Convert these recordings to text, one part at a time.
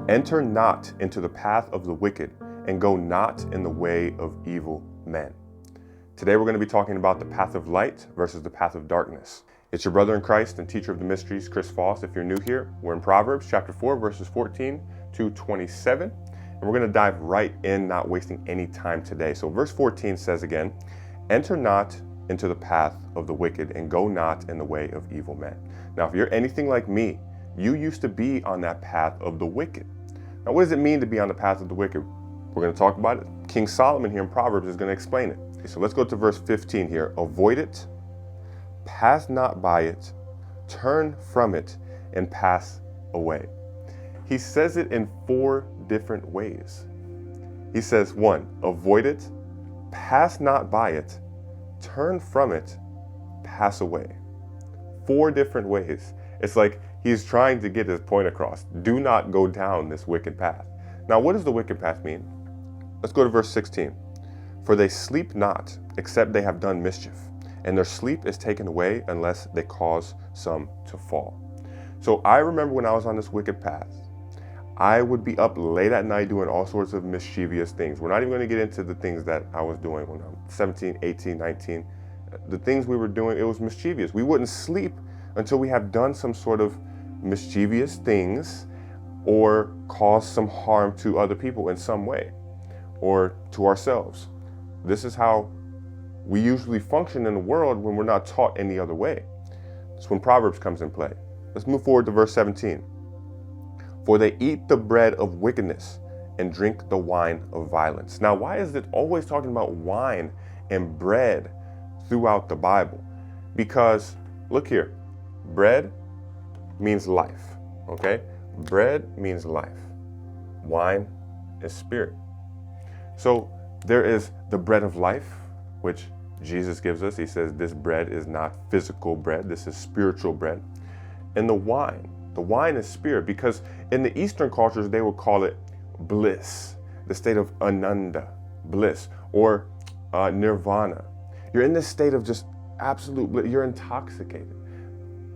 Enter not into the path of the wicked, and go not in the way of evil men. Today we're going to be talking about the path of light versus the path of darkness. It's your brother in Christ and teacher of the mysteries, Chris Foss. If you're new here, we're in Proverbs chapter 4, verses 14 to 27. And we're going to dive right in, not wasting any time today. So verse 14 says again, enter not into the path of the wicked, and go not in the way of evil men. Now, if you're anything like me, you used to be on that path of the wicked. Now, what does it mean to be on the path of the wicked? We're going to talk about it. King Solomon here in Proverbs is going to explain it. Okay, so let's go to verse 15 here. Avoid it, pass not by it, turn from it, and pass away. He says it in 4 different ways. He says, 1, avoid it, pass not by it, turn from it, pass away. 4 different ways. It's like he's trying to get his point across. Do not go down this wicked path. Now, what does the wicked path mean? Let's go to verse 16. For they sleep not, except they have done mischief, and their sleep is taken away unless they cause some to fall. So I remember when I was on this wicked path, I would be up late at night doing all sorts of mischievous things. We're not even going to get into the things that I was doing when I'm 17, 18, 19. The things we were doing, it was mischievous. We wouldn't sleep until we have done some sort of mischievous things or caused some harm to other people in some way or to ourselves. This is how we usually function in the world when we're not taught any other way. That's when Proverbs comes in play. Let's move forward to verse 17. For they eat the bread of wickedness and drink the wine of violence. Now, why is it always talking about wine and bread throughout the Bible? Because look here, bread means life, okay? Bread means life. Wine is spirit. So there is the bread of life, which Jesus gives us. He says this bread is not physical bread, this is spiritual bread. And the wine is spirit, because in the Eastern cultures, they would call it bliss, the state of ananda, bliss, or nirvana. You're in this state of just absolute bliss. You're intoxicated.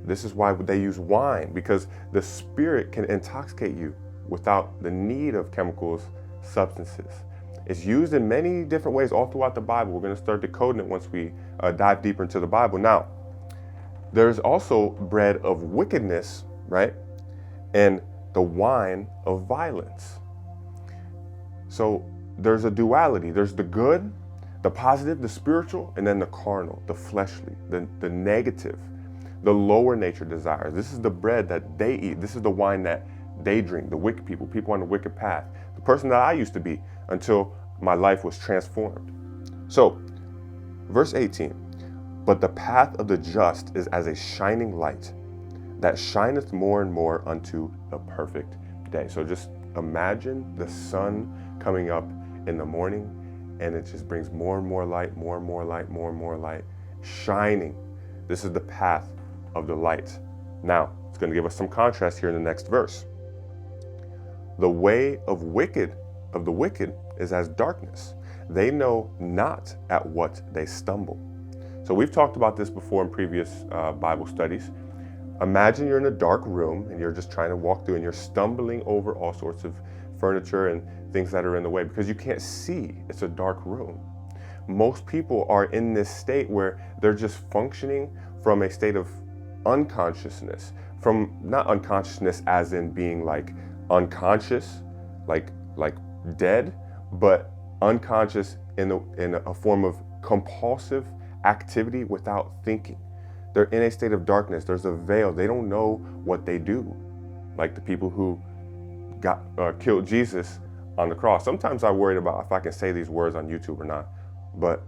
This is why they use wine, because the spirit can intoxicate you without the need of chemicals, substances. It's used in many different ways all throughout the Bible. We're going to start decoding it once we dive deeper into the Bible. Now, there's also bread of wickedness, right? And the wine of violence. So there's a duality. There's the good, the positive, the spiritual, and then the carnal, the fleshly, the negative, the lower nature desires. This is the bread that they eat. This is the wine that they drink, the wicked people on the wicked path. The person that I used to be until my life was transformed. So, verse 18, but the path of the just is as a shining light that shineth more and more unto the perfect day. So just imagine the sun coming up in the morning, and it just brings more and more light, more and more light, more and more light, shining. This is the path of the light. Now, it's going to give us some contrast here in the next verse. The way of the wicked is as darkness. They know not at what they stumble. So we've talked about this before in previous Bible studies. Imagine you're in a dark room and you're just trying to walk through and you're stumbling over all sorts of furniture and things that are in the way because you can't see. It's a dark room. Most people are in this state where they're just functioning from a state of unconsciousness, from not unconsciousness as in being like unconscious, like dead, but unconscious in a form of compulsive activity without thinking. They're in a state of darkness. There's a veil. They don't know what they do. Like the people who killed Jesus on the cross. Sometimes I'm worried about if I can say these words on YouTube or not, but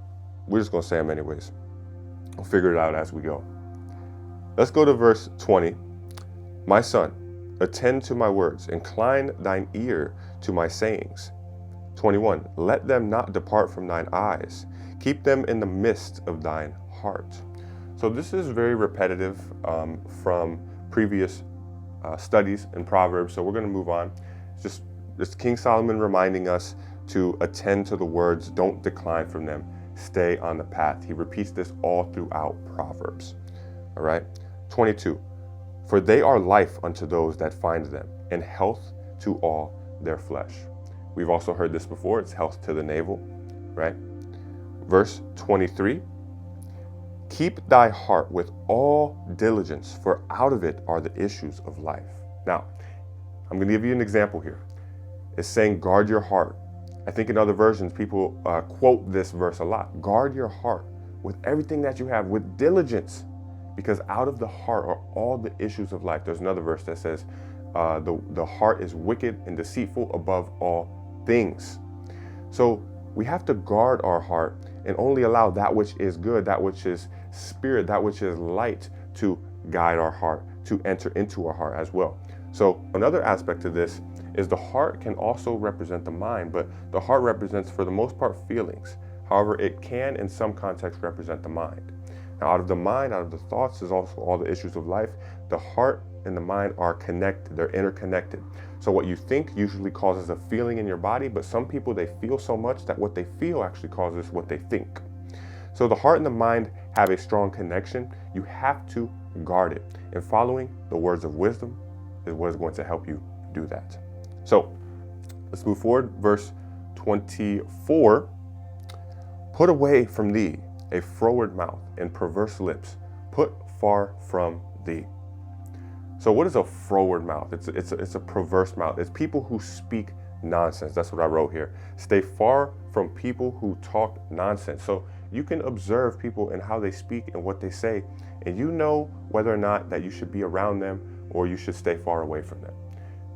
we're just going to say them anyways. We'll figure it out as we go. Let's go to verse 20. My son, attend to my words, incline thine ear to my sayings. 21. Let them not depart from thine eyes. Keep them in the midst of thine heart. So this is very repetitive from previous studies in Proverbs. So we're going to move on. It's King Solomon reminding us to attend to the words, don't decline from them, stay on the path. He repeats this all throughout Proverbs. All right. 22. For they are life unto those that find them, and health to all their flesh. We've also heard this before. It's health to the navel, right? Verse 23, keep thy heart with all diligence, for out of it are the issues of life. Now, I'm going to give you an example here. It's saying guard your heart. I think in other versions, people quote this verse a lot. Guard your heart with everything that you have, with diligence, because out of the heart are all the issues of life. There's another verse that says, the heart is wicked and deceitful above all things. So we have to guard our heart and only allow that which is good, that which is spirit, that which is light to guide our heart, to enter into our heart as well. So another aspect of this is the heart can also represent the mind, but the heart represents, for the most part, feelings. However, it can in some contexts represent the mind. Now, out of the mind, out of the thoughts, is also all the issues of life. The heart and the mind are connected, they're interconnected. So what you think usually causes a feeling in your body, but some people, they feel so much that what they feel actually causes what they think. So the heart and the mind have a strong connection. You have to guard it. And following the words of wisdom is what is going to help you do that. So let's move forward. Verse 24, put away from thee a froward mouth and perverse lips, put far from thee. So what is a froward mouth? It's a perverse mouth. It's people who speak nonsense. That's what I wrote here. Stay far from people who talk nonsense. So you can observe people and how they speak and what they say, and you know whether or not that you should be around them or you should stay far away from them.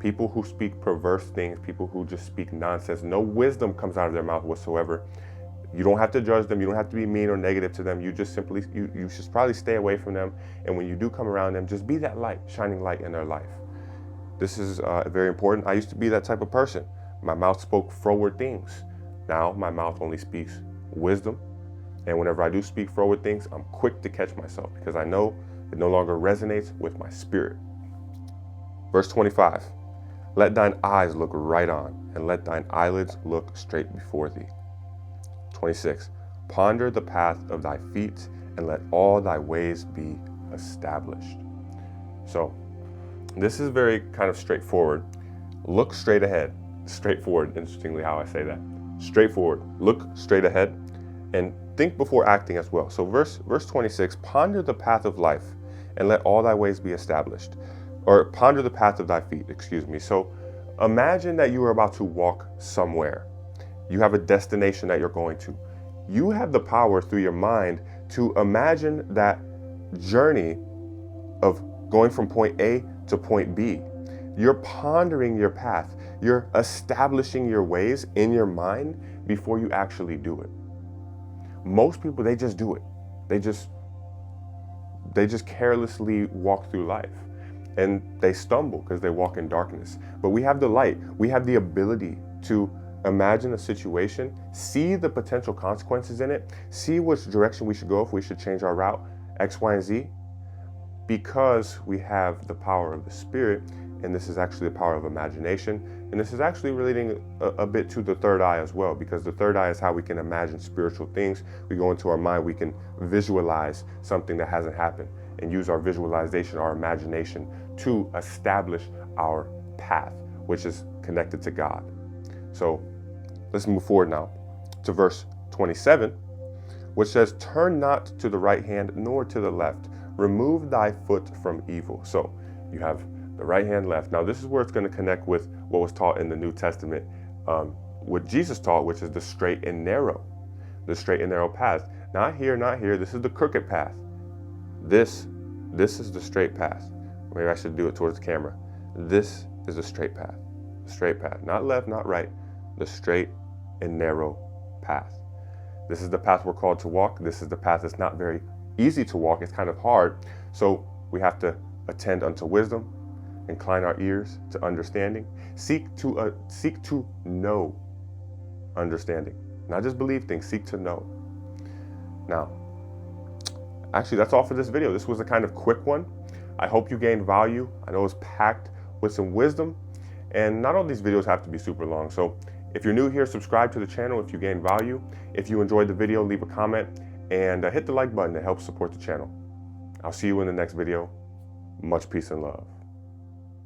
People who speak perverse things, people who just speak nonsense, no wisdom comes out of their mouth whatsoever. You don't have to judge them. You don't have to be mean or negative to them. You just simply, you should probably stay away from them. And when you do come around them, just be that light, shining light in their life. This is very important. I used to be that type of person. My mouth spoke froward things. Now my mouth only speaks wisdom. And whenever I do speak froward things, I'm quick to catch myself because I know it no longer resonates with my spirit. Verse 25, let thine eyes look right on, and let thine eyelids look straight before thee. 26, ponder the path of thy feet, and let all thy ways be established. So this is very kind of straightforward. Look straight ahead. Straightforward, interestingly how I say that. Straightforward, look straight ahead, and think before acting as well. So verse 26, ponder the path of life, and let all thy ways be established. Or ponder the path of thy feet, excuse me. So imagine that you are about to walk somewhere. You have a destination that you're going to. You have the power through your mind to imagine that journey of going from point A to point B. You're pondering your path. You're establishing your ways in your mind before you actually do it. Most people, they just do it. They just carelessly walk through life. And they stumble because they walk in darkness. But we have the light. We have the ability to imagine a situation, see the potential consequences in it, see which direction we should go, if we should change our route, X, Y, and Z, because we have the power of the Spirit, and this is actually the power of imagination. And this is actually relating a bit to the third eye as well, because the third eye is how we can imagine spiritual things. We go into our mind, we can visualize something that hasn't happened and use our visualization, our imagination to establish our path, which is connected to God. So let's move forward now to verse 27, which says, turn not to the right hand nor to the left. Remove thy foot from evil. So you have the right hand, left. Now this is where it's going to connect with what was taught in the New Testament, what Jesus taught, which is the straight and narrow path. Not here, not here. This is the crooked path. This is the straight path. Maybe I should do it towards the camera. This is the straight path. The straight path. Not left, not right. The straight and narrow path. This is the path we're called to walk. This is the path that's not very easy to walk. It's kind of hard. So we have to attend unto wisdom, incline our ears to understanding, seek to know understanding. Not just believe things, seek to know. Now, actually, that's all for this video. This was a kind of quick one. I hope you gained value. I know it's packed with some wisdom, and not all these videos have to be super long. So if you're new here, subscribe to the channel if you gain value. If you enjoyed the video, leave a comment and hit the like button. It helps support the channel. I'll see you in the next video. Much peace and love.